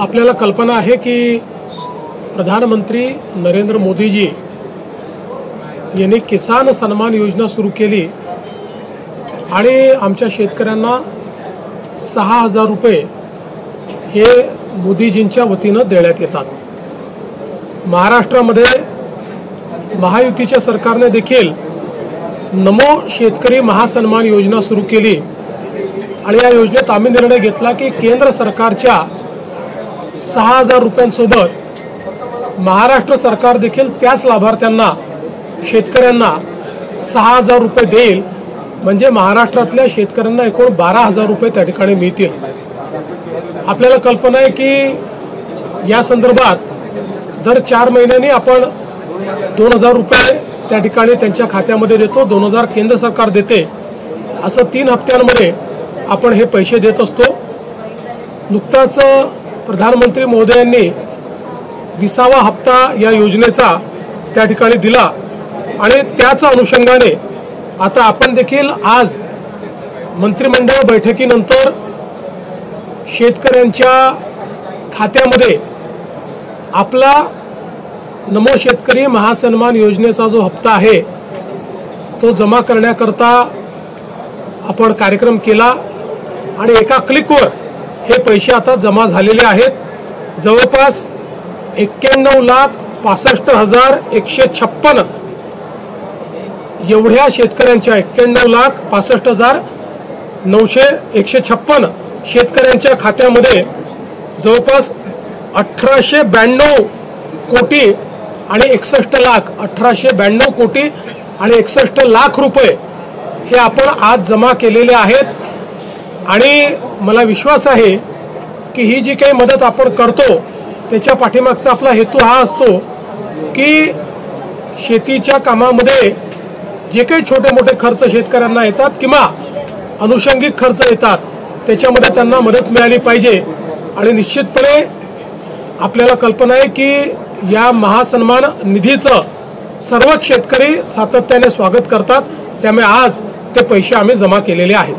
आपल्याला कल्पना आहे की प्रधानमंत्री नरेंद्र मोदीजी यांनी किसान सन्मान योजना सुरू केली आणि आमच्या शेतकऱ्यांना 6,000 रुपये हे मोदीजींच्या वतीनं देण्यात येतात। महाराष्ट्रामध्ये महायुतीच्या सरकारने देखील नमो शेतकरी महासन्मान योजना सुरू केली आणि या योजनेत आम्ही निर्णय घेतला की केंद्र सरकारच्या 6,000 रुपयांसोबत महाराष्ट्र सरकार देखील त्याच लाभार्थ्यांना शेतकऱ्यांना 6,000 रुपये देईल, म्हणजे महाराष्ट्रातल्या शेतकऱ्यांना एकूण 12,000 रुपये त्या ठिकाणी मिळतील। आपल्याला कल्पना आहे की या संदर्भात दर 4 महिन्यांनी आपण 2,000 रुपये त्या ठिकाणी त्यांच्या खात्यामध्ये देतो, 2,000 केंद्र सरकार देते, असं 3 हप्त्यांमध्ये आपण हे पैसे देत असतो। नुकताच प्रधानमंत्री महोदयांनी 20वा हप्ता या योजनेचा त्या ठिकाणी दिला आणि त्याच अनुषंगाने आता आपण देखील आज मंत्रिमंडळ बैठकीनंतर शेतकऱ्यांच्या खात्यामध्ये आपला नमो शेतकरी महासन्मान योजनेचा जो हप्ता आहे तो जमा करण्याकरता आपण कार्यक्रम केला आणि एका क्लिकवर हे पैसे आता जमा झालेले आहेत। जवळपास 91,65,156 एवढ्या शेतकऱ्यांच्या 91,65,156 शेतकऱ्यांच्या खात्यामध्ये जवळपास 1,892 कोटी आणि 61 लाख 1,892 कोटी आणि 61 लाख रुपये हे आपण आज जमा केलेले आहेत। आणि मला विश्वास आहे की ही जी काही मदत आपण करतो त्याच्या पाठीमागचा आपला हेतू हा असतो की शेतीच्या कामामध्ये जे काही छोटे मोठे खर्च शेतकऱ्यांना येतात किंवा अनुषंगिक खर्च येतात त्याच्यामध्ये त्यांना मदत मिळाली पाहिजे। आणि निश्चितपणे आपल्याला कल्पना आहे की या महासन्मान निधीचं सर्वच शेतकरी सातत्याने स्वागत करतात, त्यामुळे आज ते पैसे आम्ही जमा केलेले आहेत।